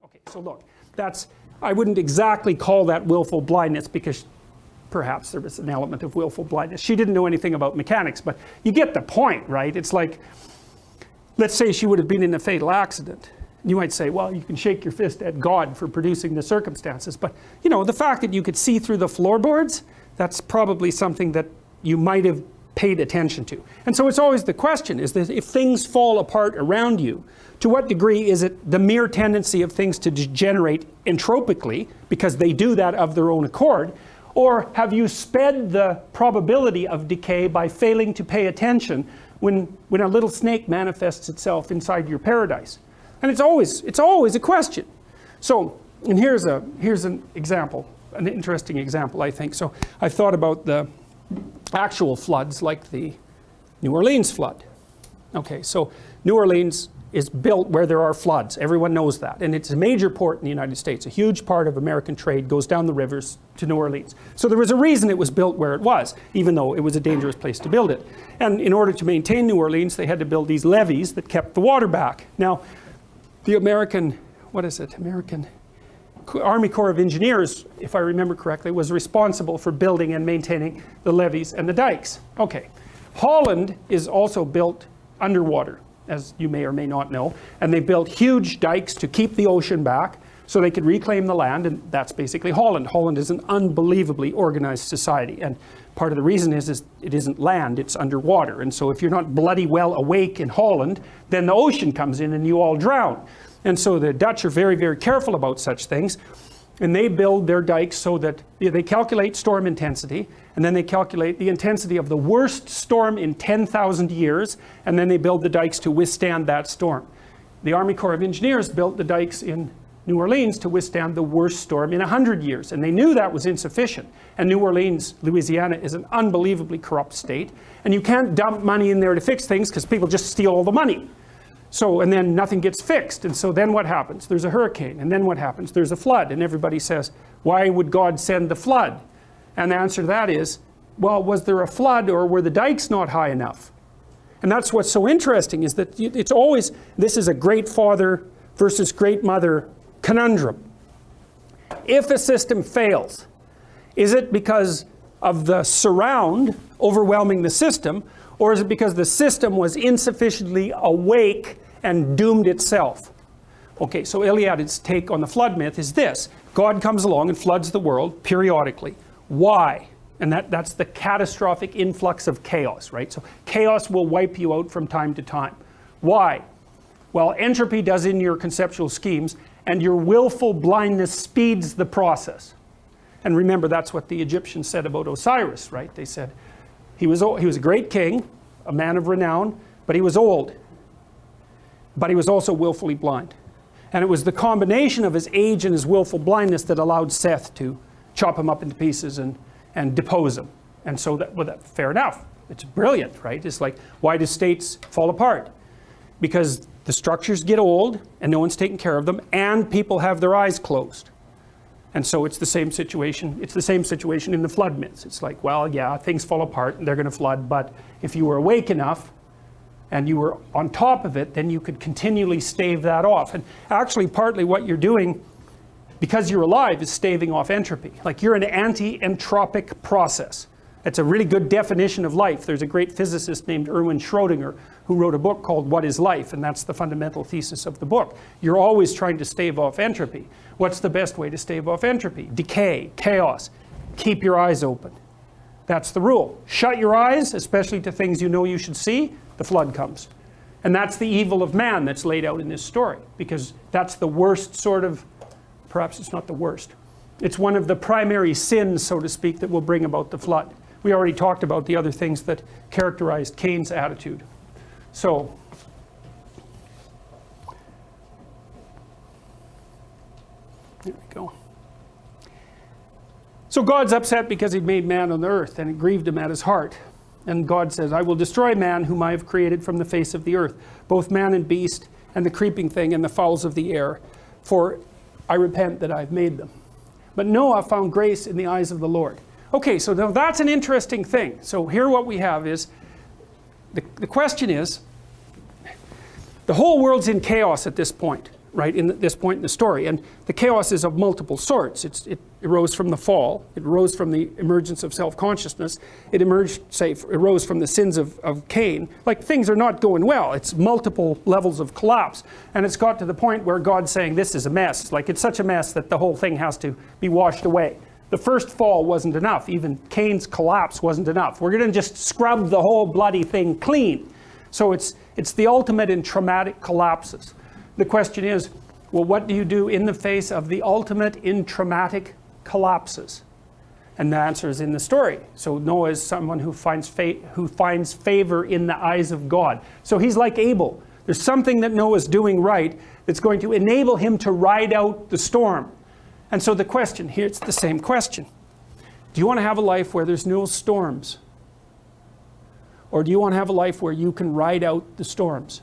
Okay, so look, I wouldn't exactly call that willful blindness, because perhaps there was an element of willful blindness. She didn't know anything about mechanics, but you get the point, right? It's like, let's say she would have been in a fatal accident. You might say, well, you can shake your fist at God for producing the circumstances, but you know, the fact that you could see through the floorboards, that's probably something that you might have paid attention to. And so it's always the question, is that if things fall apart around you, to what degree is it the mere tendency of things to degenerate entropically, because they do that of their own accord, or have you sped the probability of decay by failing to pay attention when a little snake manifests itself inside your paradise? And it's always a question. So, and here's an example, an interesting example, I think. So I thought about the actual floods, like the New Orleans flood. Okay, so New Orleans is built where there are floods. Everyone knows that. And it's a major port in the United States. A huge part of American trade goes down the rivers to New Orleans. So there was a reason it was built where it was, even though it was a dangerous place to build it. And in order to maintain New Orleans, they had to build these levees that kept the water back. Now, the American Army Corps of Engineers, if I remember correctly, was responsible for building and maintaining the levees and the dikes. Okay. Holland is also built underwater, as you may or may not know, and they built huge dikes to keep the ocean back so they could reclaim the land, and that's basically Holland. Holland is an unbelievably organized society, and part of the reason is it isn't land, it's underwater. And so if you're not bloody well awake in Holland, then the ocean comes in and you all drown. And so the Dutch are very, very careful about such things. And they build their dikes so that they calculate storm intensity, and then they calculate the intensity of the worst storm in 10,000 years, and then they build the dikes to withstand that storm. The Army Corps of Engineers built the dikes in New Orleans to withstand the worst storm in 100 years, and they knew that was insufficient. And New Orleans, Louisiana, is an unbelievably corrupt state, and you can't dump money in there to fix things because people just steal all the money. So, and then nothing gets fixed, and so then what happens? There's a hurricane, and then what happens? There's a flood, and everybody says, why would God send the flood? And the answer to that is, well, was there a flood, or were the dikes not high enough? And that's what's so interesting, is that it's always, this is a great father versus great mother conundrum. If a system fails, is it because of the surround overwhelming the system, or is it because the system was insufficiently awake and doomed itself? Okay, so Eliad's take on the flood myth is this. God comes along and floods the world periodically. Why? And that's the catastrophic influx of chaos, right? So chaos will wipe you out from time to time. Why? Well, entropy does in your conceptual schemes, and your willful blindness speeds the process. And remember, that's what the Egyptians said about Osiris, right? They said he was a great king, a man of renown, but he was old. But he was also willfully blind. And it was the combination of his age and his willful blindness that allowed Seth to chop him up into pieces and depose him. And so fair enough. It's brilliant, right? It's like, why do states fall apart? Because the structures get old and no one's taking care of them, and people have their eyes closed. And so it's the same situation. It's the same situation in the flood myths. It's like, well, yeah, things fall apart and they're going to flood, but if you were awake enough and you were on top of it, then you could continually stave that off. And actually, partly what you're doing, because you're alive, is staving off entropy. Like, you're an anti-entropic process. It's a really good definition of life. There's a great physicist named Erwin Schrödinger who wrote a book called What is Life? And that's the fundamental thesis of the book. You're always trying to stave off entropy. What's the best way to stave off entropy? Decay, chaos. Keep your eyes open. That's the rule. Shut your eyes, especially to things you know you should see, the flood comes. And that's the evil of man that's laid out in this story, because that's the worst sort of, perhaps it's not the worst, it's one of the primary sins, so to speak, that will bring about the flood. We already talked about the other things that characterized Cain's attitude. So, there we go. So God's upset because he'd made man on the earth, and it grieved him at his heart. And God says, I will destroy man whom I have created from the face of the earth, both man and beast, and the creeping thing, and the fowls of the air, for I repent that I've made them. But Noah found grace in the eyes of the Lord. Okay, so now that's an interesting thing. So here what we have is, the question is, the whole world's in chaos at this point. right, in this point in the story. And the chaos is of multiple sorts. It arose from the fall. It arose from the emergence of self-consciousness. It arose from the sins of Cain. Like, things are not going well. It's multiple levels of collapse. And it's got to the point where God's saying, this is a mess. Like, it's such a mess that the whole thing has to be washed away. The first fall wasn't enough. Even Cain's collapse wasn't enough. We're going to just scrub the whole bloody thing clean. So it's the ultimate in traumatic collapses. The question is, well, what do you do in the face of the ultimate in traumatic collapses? And the answer is in the story. So Noah is someone who finds favor in the eyes of God. So he's like Abel. There's something that Noah's doing right that's going to enable him to ride out the storm. And so the question, here it's the same question. Do you want to have a life where there's no storms? Or do you want to have a life where you can ride out the storms?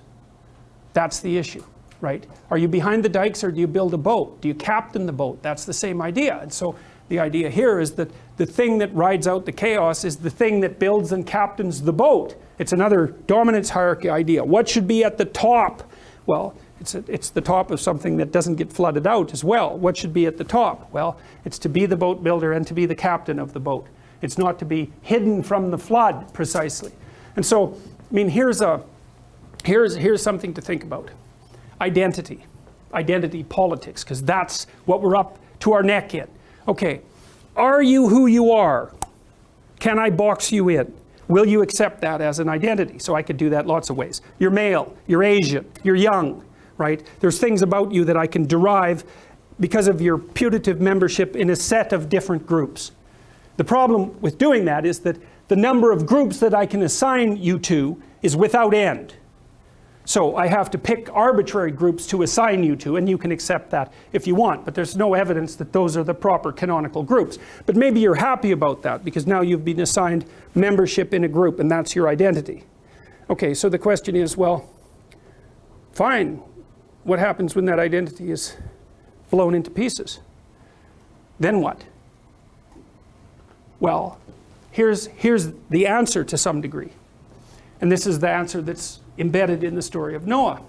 That's the issue, right? Are you behind the dikes, or do you build a boat? Do you captain the boat? That's the same idea. And so the idea here is that the thing that rides out the chaos is the thing that builds and captains the boat. It's another dominance hierarchy idea. What should be at the top? Well, it's the top of something that doesn't get flooded out as well. What should be at the top? Well, it's to be the boat builder and to be the captain of the boat. It's not to be hidden from the flood, precisely. And so, I mean, here's something to think about. Identity politics, because that's what we're up to our neck in. Okay, are you who you are? Can I box you in? Will you accept that as an identity? So I could do that lots of ways. You're male, you're Asian, you're young, right? There's things about you that I can derive because of your putative membership in a set of different groups. The problem with doing that is that the number of groups that I can assign you to is without end. So I have to pick arbitrary groups to assign you to, and you can accept that if you want, but there's no evidence that those are the proper canonical groups. But maybe you're happy about that, because now you've been assigned membership in a group, and that's your identity. Okay, so the question is, well, fine. What happens when that identity is blown into pieces? Then what? Well, here's the answer to some degree. And this is the answer that's embedded in the story of Noah.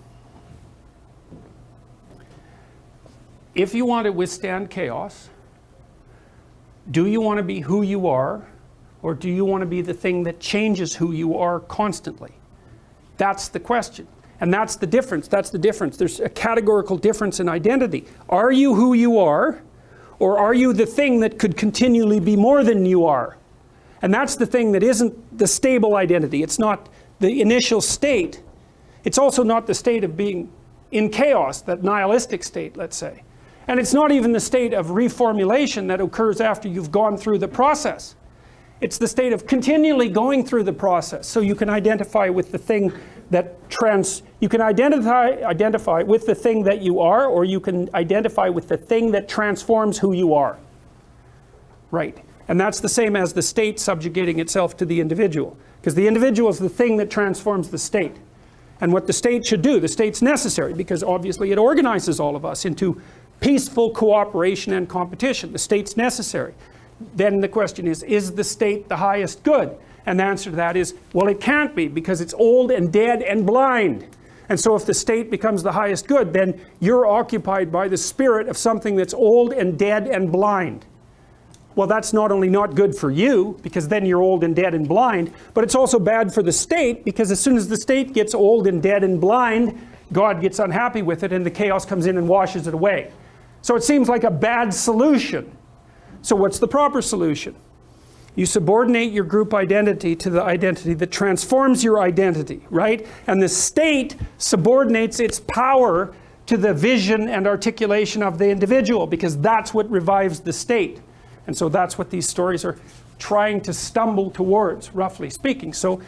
If you want to withstand chaos, do you want to be who you are, or do you want to be the thing that changes who you are constantly? That's the question. And that's the difference. That's the difference. There's a categorical difference in identity. Are you who you are, or are you the thing that could continually be more than you are? And that's the thing that isn't the stable identity. It's not the initial state. It's also not the state of being in chaos, that nihilistic state, let's say. And it's not even the state of reformulation that occurs after you've gone through the process. It's the state of continually going through the process. So you can identify with the thing that you can identify with the thing that you are, or you can identify with the thing that transforms who you are. Right. And that's the same as the state subjugating itself to the individual. Because the individual is the thing that transforms the state. And what the state should do, the state's necessary, because obviously it organizes all of us into peaceful cooperation and competition. The state's necessary. Then the question is the state the highest good? And the answer to that is, well, it can't be, because it's old and dead and blind. And so if the state becomes the highest good, then you're occupied by the spirit of something that's old and dead and blind. Well, that's not only not good for you, because then you're old and dead and blind, but it's also bad for the state, because as soon as the state gets old and dead and blind, God gets unhappy with it, and the chaos comes in and washes it away. So it seems like a bad solution. So what's the proper solution? You subordinate your group identity to the identity that transforms your identity, right? And the state subordinates its power to the vision and articulation of the individual, because that's what revives the state. And so that's what these stories are trying to stumble towards, roughly speaking. So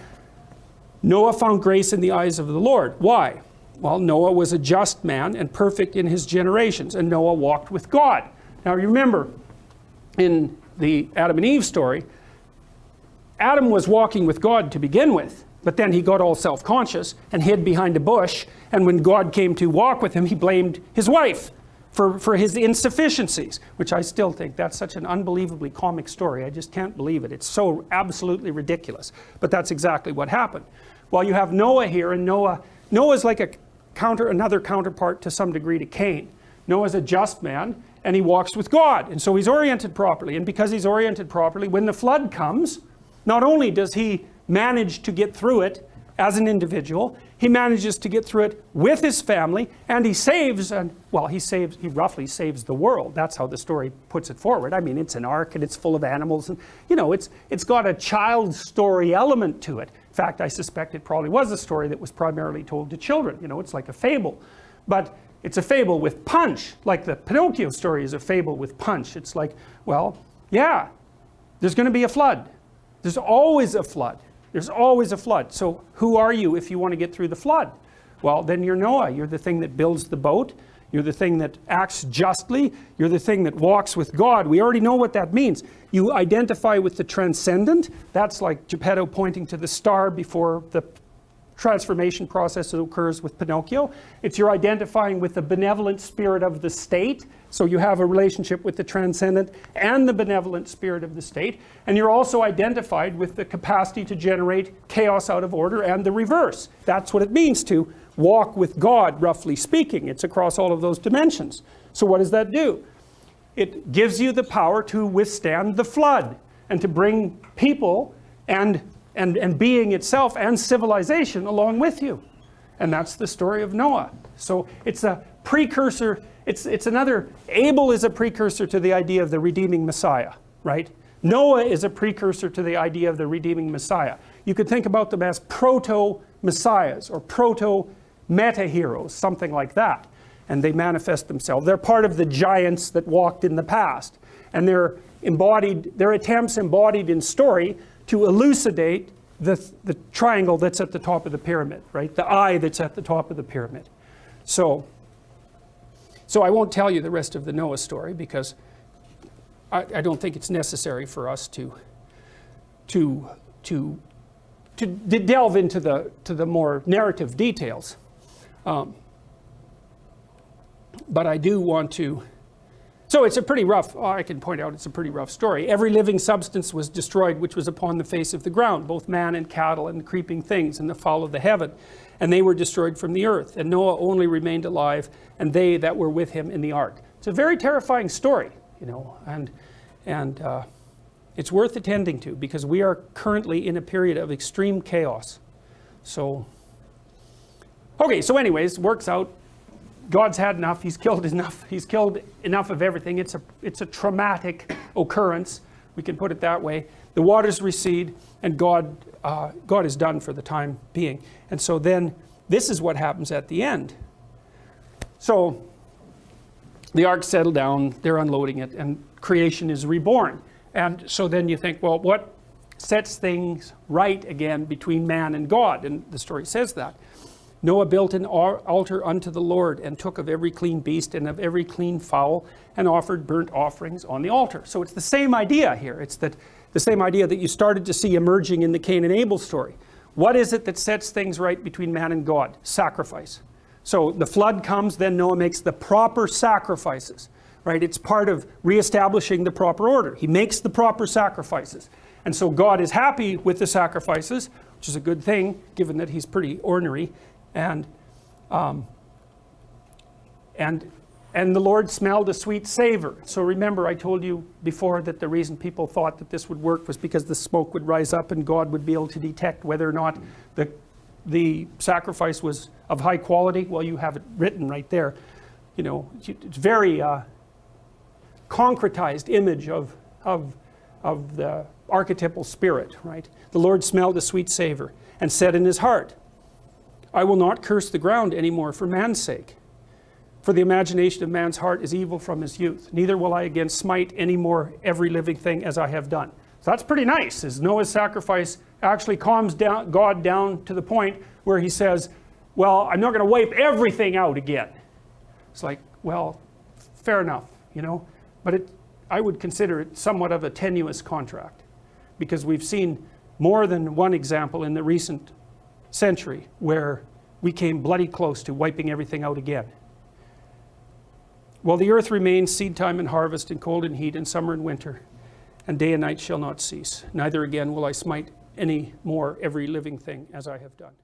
Noah found grace in the eyes of the Lord. Why? Well, Noah was a just man and perfect in his generations, and Noah walked with God. Now remember, in the Adam and Eve story, Adam was walking with God to begin with, but then he got all self-conscious and hid behind a bush, and when God came to walk with him, he blamed his wife for his insufficiencies, which I still think that's such an unbelievably comic story. I just can't believe it. It's so absolutely ridiculous. But that's exactly what happened. Well, you have Noah here, and Noah's like another counterpart to some degree to Cain. Noah's a just man, and he walks with God, and so he's oriented properly. And because he's oriented properly, when the flood comes, not only does he manage to get through it as an individual, he manages to get through it with his family, and he roughly saves the world. That's how the story puts it forward. I mean, it's an ark, and it's full of animals, and it's got a child story element to it. In fact, I suspect it probably was a story that was primarily told to children. It's like a fable, but it's a fable with punch, like the Pinocchio story is a fable with punch. It's like, well, yeah, there's going to be a flood. There's always a flood. There's always a flood. So who are you if you want to get through the flood? Well, then you're Noah. You're the thing that builds the boat. You're the thing that acts justly. You're the thing that walks with God. We already know what that means. You identify with the transcendent. That's like Geppetto pointing to the star before the transformation process that occurs with Pinocchio. It's you're identifying with the benevolent spirit of the state. So you have a relationship with the transcendent and the benevolent spirit of the state. And you're also identified with the capacity to generate chaos out of order and the reverse. That's what it means to walk with God, roughly speaking. It's across all of those dimensions. So what does that do? It gives you the power to withstand the flood and to bring people and being itself and civilization along with you. And that's the story of Noah. So it's a precursor. It's another, Abel is a precursor to the idea of the redeeming Messiah, right? Noah is a precursor to the idea of the redeeming Messiah. You could think about them as proto-messiahs or proto-meta-heroes, something like that. And they manifest themselves. They're part of the giants that walked in the past. And they're attempts embodied in story to elucidate the triangle that's at the top of the pyramid, right? The eye that's at the top of the pyramid. So I won't tell you the rest of the Noah story because I don't think it's necessary for us to delve into the more narrative details. But I do want to. So it's a pretty rough, I can point out it's a pretty rough story. Every living substance was destroyed which was upon the face of the ground, both man and cattle and creeping things and the fowl of the heaven. And they were destroyed from the earth. And Noah only remained alive, and they that were with him in the ark. It's a very terrifying story, and it's worth attending to because we are currently in a period of extreme chaos. So, okay, so anyways, works out. God's had enough. He's killed enough. He's killed enough of everything. It's a traumatic occurrence. We can put it that way. The waters recede, and God is done for the time being. And so then this is what happens at the end. So the ark settled down. They're unloading it, and creation is reborn. And so then you think, well, what sets things right again between man and God? And the story says that. Noah built an altar unto the Lord and took of every clean beast and of every clean fowl and offered burnt offerings on the altar. So it's the same idea here. It's the same idea that you started to see emerging in the Cain and Abel story. What is it that sets things right between man and God? Sacrifice. So the flood comes, then Noah makes the proper sacrifices, right? It's part of reestablishing the proper order. He makes the proper sacrifices. And so God is happy with the sacrifices, which is a good thing, given that he's pretty ornery. And the Lord smelled a sweet savor. So remember, I told you before that the reason people thought that this would work was because the smoke would rise up and God would be able to detect whether or not the sacrifice was of high quality. Well, you have it written right there. It's very concretized image of the archetypal spirit, right? The Lord smelled a sweet savor and said in his heart, I will not curse the ground anymore for man's sake. For the imagination of man's heart is evil from his youth. Neither will I again smite any more every living thing as I have done. So that's pretty nice, as Noah's sacrifice actually calms God down to the point where he says, well, I'm not going to wipe everything out again. It's like, well, fair enough, But I would consider it somewhat of a tenuous contract because we've seen more than one example in the recent century where we came bloody close to wiping everything out again. Well, the earth remains seed time and harvest, and cold and heat, and summer and winter, and day and night shall not cease. Neither again will I smite any more every living thing as I have done.